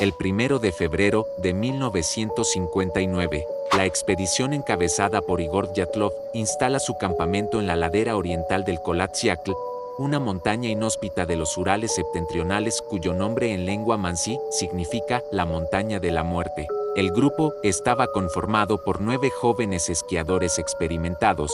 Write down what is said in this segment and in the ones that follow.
El 1 de febrero de 1959, la expedición encabezada por Igor Dyatlov instala su campamento en la ladera oriental del Kolatsyakl, una montaña inhóspita de los Urales septentrionales cuyo nombre en lengua mansí significa la montaña de la muerte. El grupo estaba conformado por 9 jóvenes esquiadores experimentados,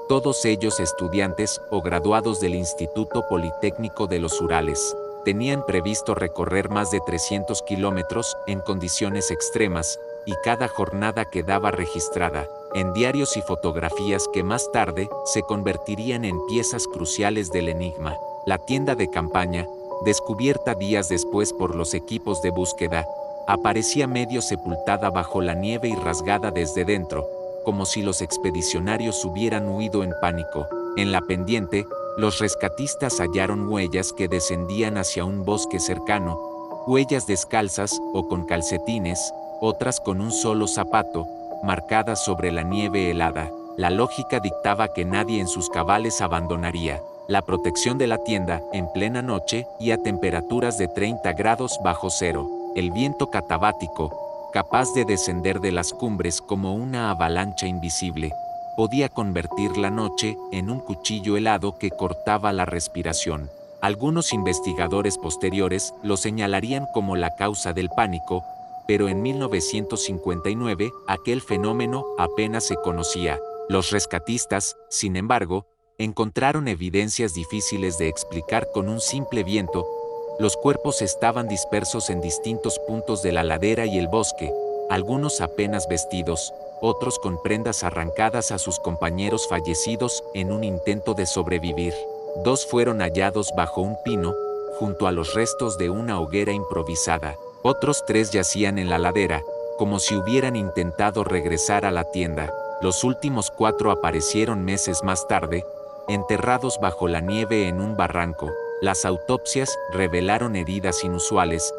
todos ellos estudiantes o graduados del Instituto Politécnico de los Urales. Tenían previsto recorrer más de 300 kilómetros en condiciones extremas, y cada jornada quedaba registrada en diarios y fotografías que más tarde se convertirían en piezas cruciales del enigma. La tienda de campaña, descubierta días después por los equipos de búsqueda, aparecía medio sepultada bajo la nieve y rasgada desde dentro, como si los expedicionarios hubieran huido en pánico. En la pendiente, los rescatistas hallaron huellas que descendían hacia un bosque cercano, huellas descalzas o con calcetines, otras con un solo zapato, marcadas sobre la nieve helada. La lógica dictaba que nadie en sus cabales abandonaría la protección de la tienda en plena noche y a temperaturas de 30 grados bajo cero. El viento catabático, capaz de descender de las cumbres como una avalancha invisible, podía convertir la noche en un cuchillo helado que cortaba la respiración. Algunos investigadores posteriores lo señalarían como la causa del pánico, pero en 1959 aquel fenómeno apenas se conocía. Los rescatistas, sin embargo, encontraron evidencias difíciles de explicar con un simple viento. Los cuerpos estaban dispersos en distintos puntos de la ladera y el bosque, algunos apenas vestidos, otros con prendas arrancadas a sus compañeros fallecidos en un intento de sobrevivir. 2 fueron hallados bajo un pino, junto a los restos de una hoguera improvisada. Otros 3 yacían en la ladera, como si hubieran intentado regresar a la tienda. Los últimos 4 aparecieron meses más tarde, enterrados bajo la nieve en un barranco. Las autopsias revelaron heridas inusuales,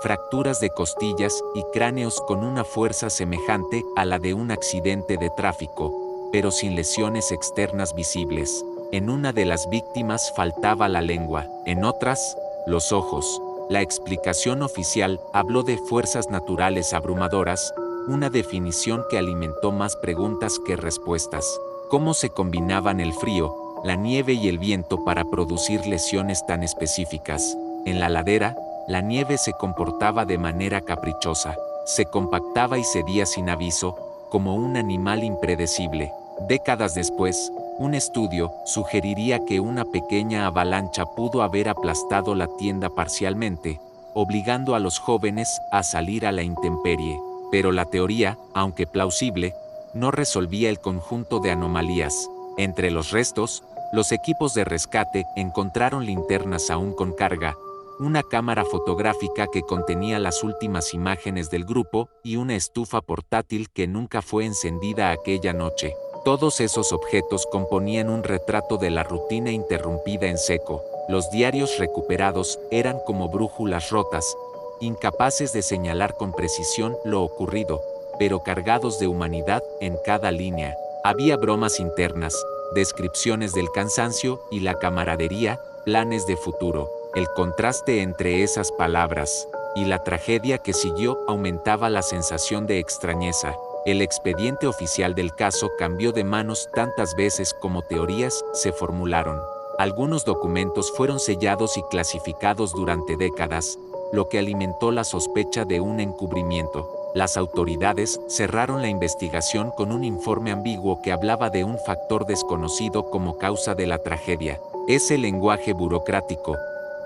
fracturas de costillas y cráneos con una fuerza semejante a la de un accidente de tráfico, pero sin lesiones externas visibles. En una de las víctimas faltaba la lengua, en otras, los ojos. La explicación oficial habló de fuerzas naturales abrumadoras, una definición que alimentó más preguntas que respuestas. ¿Cómo se combinaban el frío, la nieve y el viento para producir lesiones tan específicas? En la ladera, la nieve se comportaba de manera caprichosa, se compactaba y cedía sin aviso, como un animal impredecible. Décadas después, un estudio sugeriría que una pequeña avalancha pudo haber aplastado la tienda parcialmente, obligando a los jóvenes a salir a la intemperie. Pero la teoría, aunque plausible, no resolvía el conjunto de anomalías. Entre los restos, los equipos de rescate encontraron linternas aún con carga, una cámara fotográfica que contenía las últimas imágenes del grupo y una estufa portátil que nunca fue encendida aquella noche. Todos esos objetos componían un retrato de la rutina interrumpida en seco. Los diarios recuperados eran como brújulas rotas, incapaces de señalar con precisión lo ocurrido, pero cargados de humanidad en cada línea. Había bromas internas, descripciones del cansancio y la camaradería, planes de futuro. El contraste entre esas palabras y la tragedia que siguió aumentaba la sensación de extrañeza. El expediente oficial del caso cambió de manos tantas veces como teorías se formularon. Algunos documentos fueron sellados y clasificados durante décadas, lo que alimentó la sospecha de un encubrimiento. Las autoridades cerraron la investigación con un informe ambiguo que hablaba de un factor desconocido como causa de la tragedia. Ese lenguaje burocrático,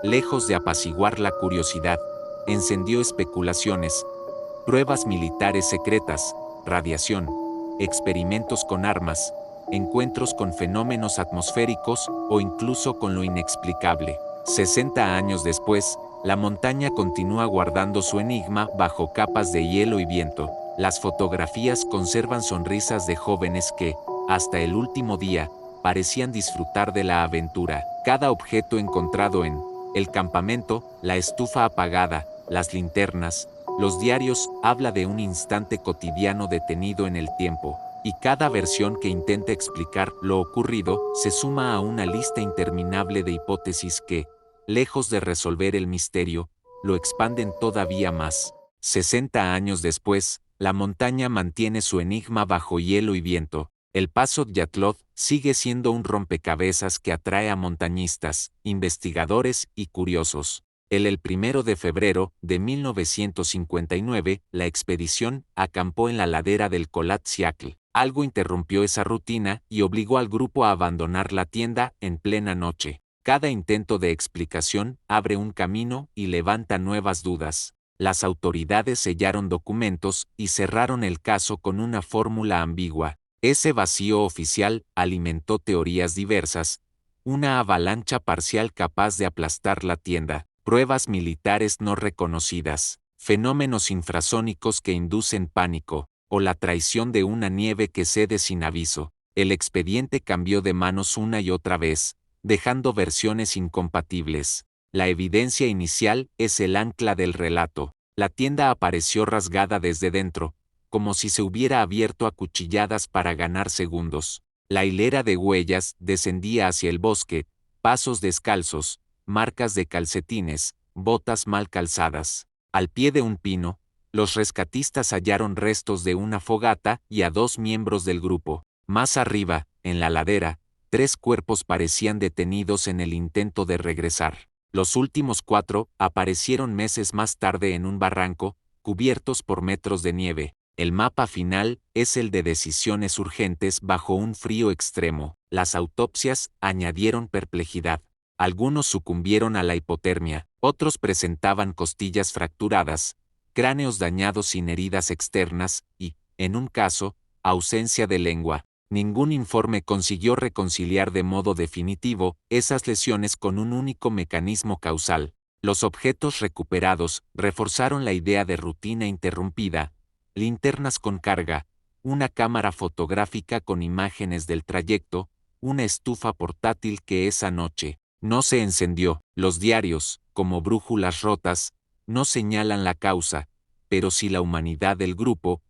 lejos de apaciguar la curiosidad, encendió especulaciones, pruebas militares secretas, radiación, experimentos con armas, encuentros con fenómenos atmosféricos o incluso con lo inexplicable. 60 años después, la montaña continúa guardando su enigma bajo capas de hielo y viento. Las fotografías conservan sonrisas de jóvenes que, hasta el último día, parecían disfrutar de la aventura. Cada objeto encontrado en el campamento, la estufa apagada, las linternas, los diarios, habla de un instante cotidiano detenido en el tiempo, y cada versión que intenta explicar lo ocurrido se suma a una lista interminable de hipótesis que, lejos de resolver el misterio, lo expanden todavía más. 60 años después, la montaña mantiene su enigma bajo hielo y viento. El paso Dyatlov sigue siendo un rompecabezas que atrae a montañistas, investigadores y curiosos. El 1 de febrero de 1959, la expedición acampó en la ladera del Kolatsyakl. Algo interrumpió esa rutina y obligó al grupo a abandonar la tienda en plena noche. Cada intento de explicación abre un camino y levanta nuevas dudas. Las autoridades sellaron documentos y cerraron el caso con una fórmula ambigua. Ese vacío oficial alimentó teorías diversas, una avalancha parcial capaz de aplastar la tienda, pruebas militares no reconocidas, fenómenos infrasónicos que inducen pánico, o la traición de una nieve que cede sin aviso. El expediente cambió de manos una y otra vez, dejando versiones incompatibles. La evidencia inicial es el ancla del relato. La tienda apareció rasgada desde dentro, como si se hubiera abierto a cuchilladas para ganar segundos. La hilera de huellas descendía hacia el bosque, pasos descalzos, marcas de calcetines, botas mal calzadas. Al pie de un pino, los rescatistas hallaron restos de una fogata y a 2 miembros del grupo. Más arriba, en la ladera, 3 cuerpos parecían detenidos en el intento de regresar. Los últimos 4 aparecieron meses más tarde en un barranco, cubiertos por metros de nieve. El mapa final es el de decisiones urgentes bajo un frío extremo. Las autopsias añadieron perplejidad. Algunos sucumbieron a la hipotermia, otros presentaban costillas fracturadas, cráneos dañados sin heridas externas y, en un caso, ausencia de lengua. Ningún informe consiguió reconciliar de modo definitivo esas lesiones con un único mecanismo causal. Los objetos recuperados reforzaron la idea de rutina interrumpida, linternas con carga, una cámara fotográfica con imágenes del trayecto, una estufa portátil que esa noche no se encendió. Los diarios, como brújulas rotas, no señalan la causa, pero sí la humanidad del grupo,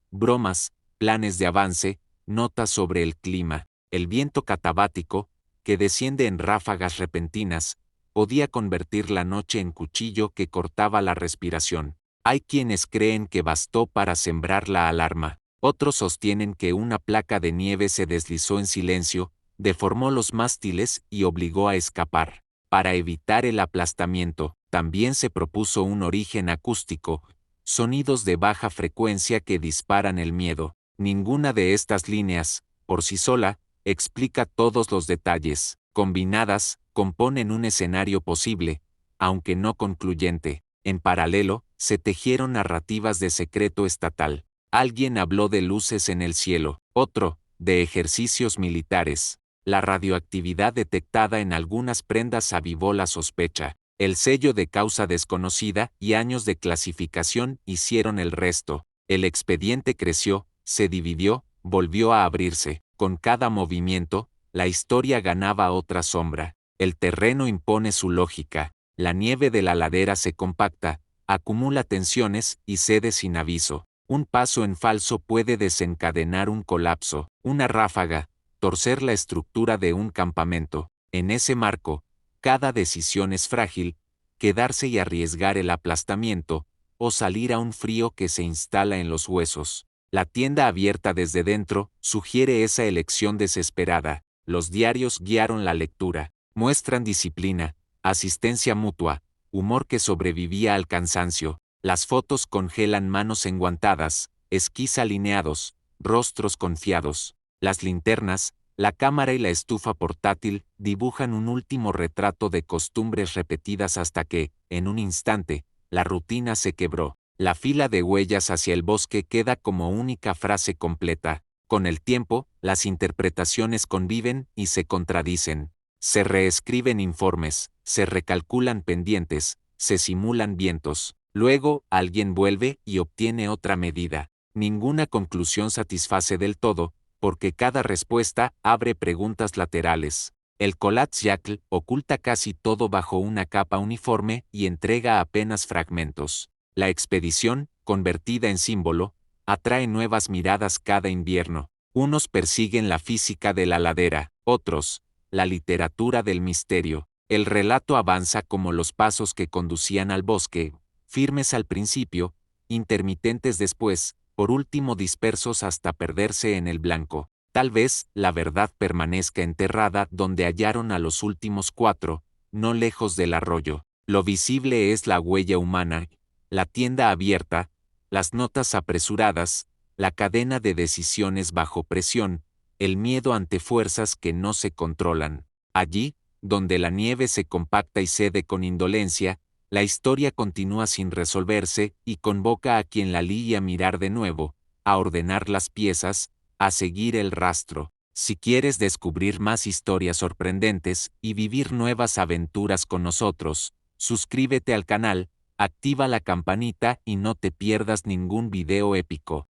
bromas, planes de avance, notas sobre el clima. El viento catabático, que desciende en ráfagas repentinas, podía convertir la noche en cuchillo que cortaba la respiración. Hay quienes creen que bastó para sembrar la alarma. Otros sostienen que una placa de nieve se deslizó en silencio, deformó los mástiles y obligó a escapar. Para evitar el aplastamiento, también se propuso un origen acústico, sonidos de baja frecuencia que disparan el miedo. Ninguna de estas líneas, por sí sola, explica todos los detalles. Combinadas, componen un escenario posible, aunque no concluyente. En paralelo, se tejieron narrativas de secreto estatal. Alguien habló de luces en el cielo, otro, de ejercicios militares. La radioactividad detectada en algunas prendas avivó la sospecha. El sello de causa desconocida y años de clasificación hicieron el resto. El expediente creció, se dividió, volvió a abrirse. Con cada movimiento, la historia ganaba otra sombra. El terreno impone su lógica. La nieve de la ladera se compacta, acumula tensiones y cede sin aviso. Un paso en falso puede desencadenar un colapso, una ráfaga, torcer la estructura de un campamento. En ese marco, cada decisión es frágil, quedarse y arriesgar el aplastamiento, o salir a un frío que se instala en los huesos. La tienda abierta desde dentro sugiere esa elección desesperada. Los diarios guiaron la lectura, muestran disciplina, asistencia mutua, humor que sobrevivía al cansancio. Las fotos congelan manos enguantadas, esquís alineados, rostros confiados. Las linternas, la cámara y la estufa portátil dibujan un último retrato de costumbres repetidas hasta que, en un instante, la rutina se quebró. La fila de huellas hacia el bosque queda como única frase completa. Con el tiempo, las interpretaciones conviven y se contradicen. Se reescriben informes, se recalculan pendientes, se simulan vientos. Luego, alguien vuelve y obtiene otra medida. Ninguna conclusión satisface del todo, porque cada respuesta abre preguntas laterales. El Kolatsyakl oculta casi todo bajo una capa uniforme y entrega apenas fragmentos. La expedición, convertida en símbolo, atrae nuevas miradas cada invierno. Unos persiguen la física de la ladera, otros, la literatura del misterio. El relato avanza como los pasos que conducían al bosque, firmes al principio, intermitentes después, por último dispersos hasta perderse en el blanco. Tal vez la verdad permanezca enterrada donde hallaron a los últimos 4, no lejos del arroyo. Lo visible es la huella humana, la tienda abierta, las notas apresuradas, la cadena de decisiones bajo presión, el miedo ante fuerzas que no se controlan. Allí, donde la nieve se compacta y cede con indolencia, la historia continúa sin resolverse y convoca a quien la ligue a mirar de nuevo, a ordenar las piezas, a seguir el rastro. Si quieres descubrir más historias sorprendentes y vivir nuevas aventuras con nosotros, suscríbete al canal, activa la campanita y no te pierdas ningún video épico.